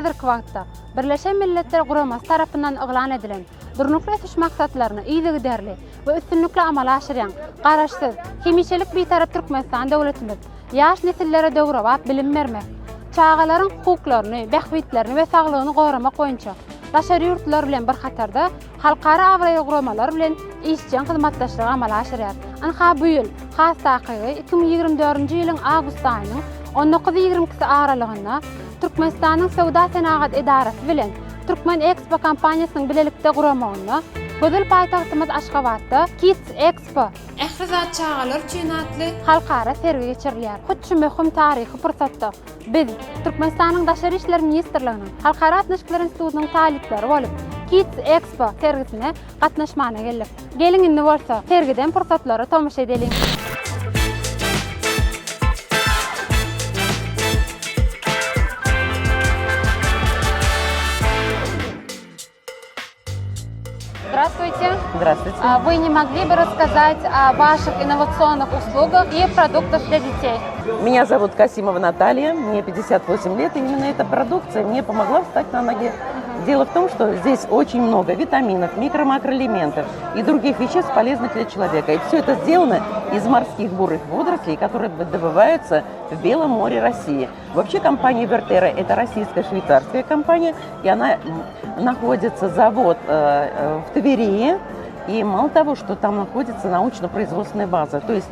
häzirki wagtda Birleşen Milletler Guraması tarapyndan yglan edilen durnukly ötüş maksatlaryny ýygy giderli we üstünlikle amala aşyran garaşsyz, hemişelik bir tarap Türkmenistan döwletimiz ýaş nesillere döwrap bilim bermek, çağalaryň hukuklaryny, bähwitlerini we saglygyny goramak boýunça daşary ýurtlar bilen bir hatarda halkara awraýa guramalar bilen işçiň hyzmatdaşlygy amala aşyrýar. Anha bu ýyl has takygy 2024-nji ýylyň awgust aýynyň 19-20 aralygynda Türkmenistanyň Sowda Senagat Edarasy bilen Türkmen Expo kampaniýasynyň bilelikde guramagyna gözel paýtagtymyz Aşgabatda Kids Expo ährizat çağalar üçin atly halkara sergi geçirilýär. Hutçu möhüm taryhy pursatda biz Türkmenistanyň Daşary işler ministrliginiň Halkara atnaşyklar institutynyň talipleri bolup Kids Expo sergisine gatnaşmana geldik. Gelin indi bolsa sergiden pursatlary tomaşa edelim. Здравствуйте. Здравствуйте. Вы не могли бы рассказать о ваших инновационных услугах и продуктах для детей? Меня зовут Касимова Наталья, мне 58 лет, и именно эта продукция мне помогла встать на ноги. Дело в том, что здесь очень много витаминов, микро-макроэлементов и других веществ, полезных для человека. И все это сделано из морских бурых водорослей, которые добываются в Белом море России. Вообще компания Вертера – это российско-швейцарская компания, и она находится, завод в Твери. И мало того, что там находится научно-производственная база, то есть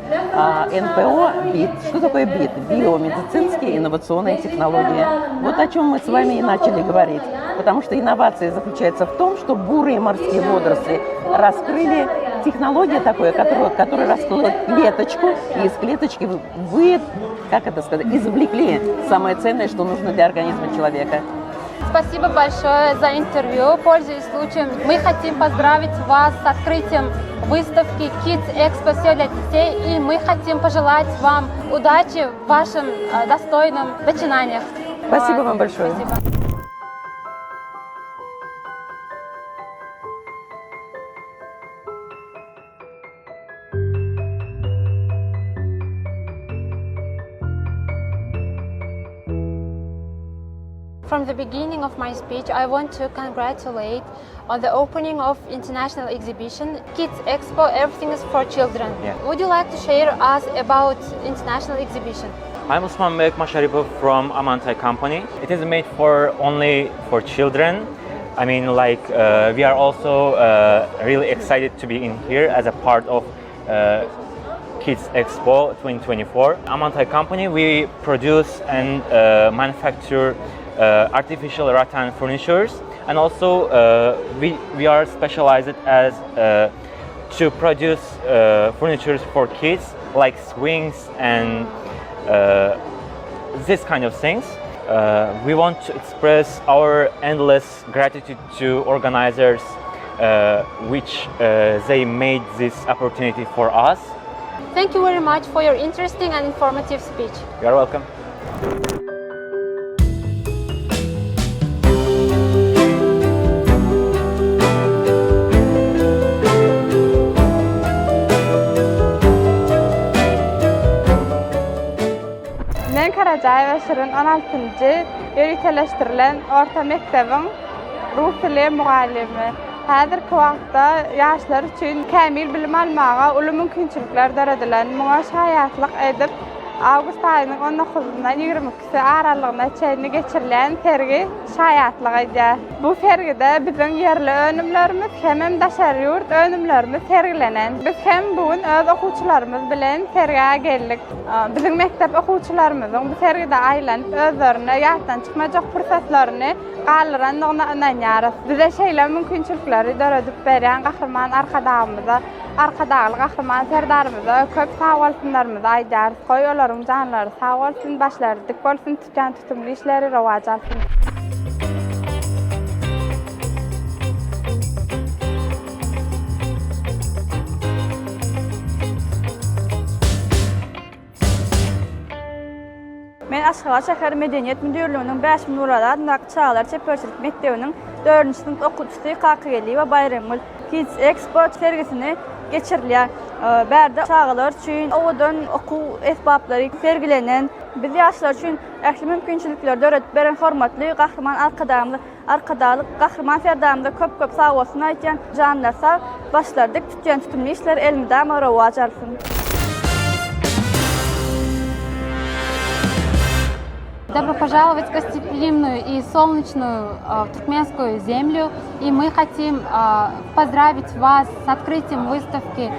НПО БИТ. Что такое БИТ? Биомедицинские инновационные технологии. Вот о чем мы с вами и начали говорить. Потому что инновация заключается в том, что бурые морские водоросли раскрыли технологию такую, которая раскрыла клеточку, и из клеточки извлекли самое ценное, что нужно для организма человека. Спасибо большое за интервью. Пользуясь случаем, мы хотим поздравить вас с открытием выставки Kids Expo «Все для детей», и мы хотим пожелать вам удачи в вашем достойном начинаниях. Спасибо вам большое. Спасибо. From the beginning of my speech, I want to congratulate on the opening of international exhibition Kids Expo Everything is for Children. Yeah. Would you like to share us about international exhibition? I'm Osman Masharipov from Amantai company. It is made only for children. I mean, we are also really excited to be in here as a part of Kids Expo 2024. Amantai company, we produce and manufacture artificial rattan furnitures, and also we are specialized as to produce furnitures for kids like swings and this kind of things. We want to express our endless gratitude to organizers which they made this opportunity for us. Thank you very much for your interesting and informative speech. You are welcome. Karacayev Şirin 16-njy ýerleşdirilen orta mektebiň rus dili muallimi. Häzirki wagtda ýaşlar üçin kämil bilim almaga uly mümkinçilikler beredilen muňa şaýatlyk edip awgust aýynyň 19-ndan 22-si aralygyna çeýni geçirilen sergi şaýatlyk edýär. Bu sergide biziň yerli önümlerimiz hem daşary ýurt önümlerimiz sergilenen. Biz hem bugün öz okuwçylarymyz bilen sergiye geldik. Biziň mektep okuwçylarymyzyň bu sergide aýlanyp özlerine ýatdan çykmajak pursatlaryny galyranlygyna ynanýarys. Bize şeýle mümkinçilikleri döredip berýän gahrman arkadaşlyk gahrman serdarymyza köp sag bolsunlarymyzy aýdýarys. Goý olaryň janlary sag bolsun, başlary dik bolsun, tutgan tutumly işleri rowaj alsyn. Men Aşgabat şäher Medeniýet Müdürlüginiň 5 Nurada adyndaky çağlar çeperçilik mektebining 4-nji synp okuwçysy Kakygeli we Bayramgul Kids Expo sergisini geçirilýän bärde çağlar üçün owadan oku esbablary sergilenen, biz ýaşlar üçün ähli mümkinçilikler döredip beren hormatly gahrman arkadalyk gahrman ferdamda köp sag bolsun aýtýan janlar sag başlardyk tutýan tutumly işler elmide marawa jarysyn. Добро пожаловать в гостеприимную и солнечную туркменскую землю. И мы хотим поздравить вас с открытием выставки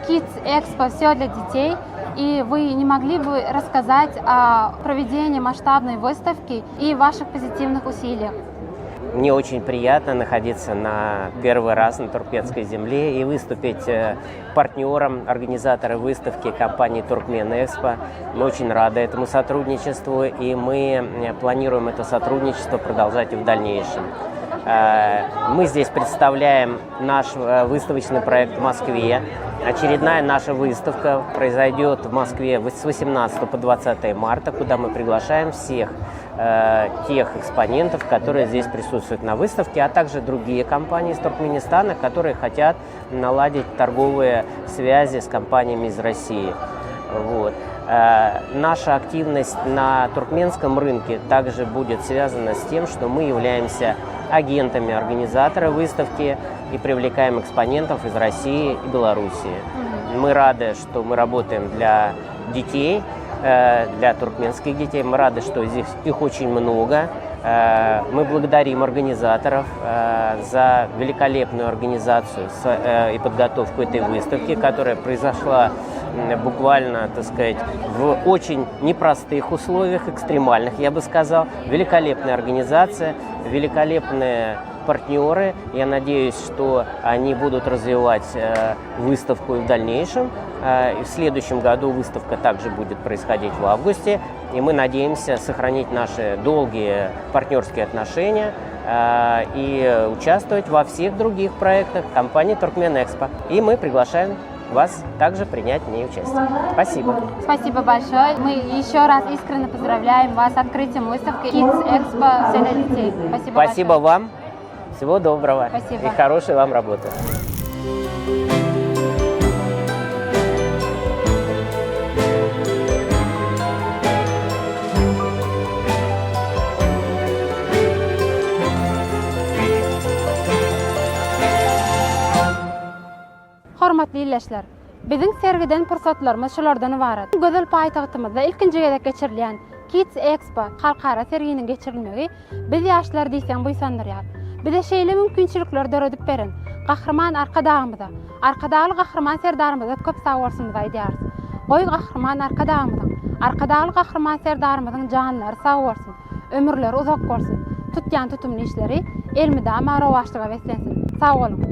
Kids Expo «Все для детей». И вы не могли бы рассказать о проведении масштабной выставки и ваших позитивных усилиях? Мне очень приятно находиться первый раз на туркменской земле и выступить партнером, организатора выставки компании «Туркмен-Экспо». Мы очень рады этому сотрудничеству, и мы планируем это сотрудничество продолжать и в дальнейшем. Мы здесь представляем наш выставочный проект в Москве. Очередная наша выставка произойдет в Москве с 18 по 20 марта, куда мы приглашаем всех тех экспонентов, которые здесь присутствуют на выставке, а также другие компании из Туркменистана, которые хотят наладить торговые связи с компаниями из России. Вот. Наша активность на туркменском рынке также будет связана с тем, что мы являемся агентами организатора выставки и привлекаем экспонентов из России и Белоруссии. Мы рады, что мы работаем для детей, для туркменских детей. Мы рады, что здесь их очень много. Мы благодарим организаторов за великолепную организацию и подготовку этой выставки, которая произошла буквально, так сказать, в очень непростых условиях, экстремальных, я бы сказал. Великолепная организация, великолепные партнеры. Я надеюсь, что они будут развивать выставку и в дальнейшем. И в следующем году выставка также будет происходить в августе. И мы надеемся сохранить наши долгие партнерские отношения и участвовать во всех других проектах компании «Туркмен-Экспо». И мы приглашаем вас также принять в ней участие. Спасибо. Спасибо большое. Мы еще раз искренне поздравляем вас с открытием выставки Kids Expo «Все для детей». Спасибо большое. вам. Всего доброго. Спасибо. И хорошей вам работы. Hormatly illäşler, bizning sergiden pursatlarymız şulardan ibarat. Gözel paýtagtymyzda ilkinji gezek geçirilýän Kids Expo halkara serginiň geçirilmegi biz ýaşlar diýsem buýsandyrýar. Bize şeýle mümkinçilikler döredip beren gahrman arkadagymyza, arkadaly gahrman serdarymyza köp sag bolsunmyz aýdýarys. Goý gahrman arkadaly gahrman serdarymyzyň janlary sag bolsun, ömürleri uzak bolsun, tutýan tutumly işleri elmide marawaşlyga beslensin. Sag bolun.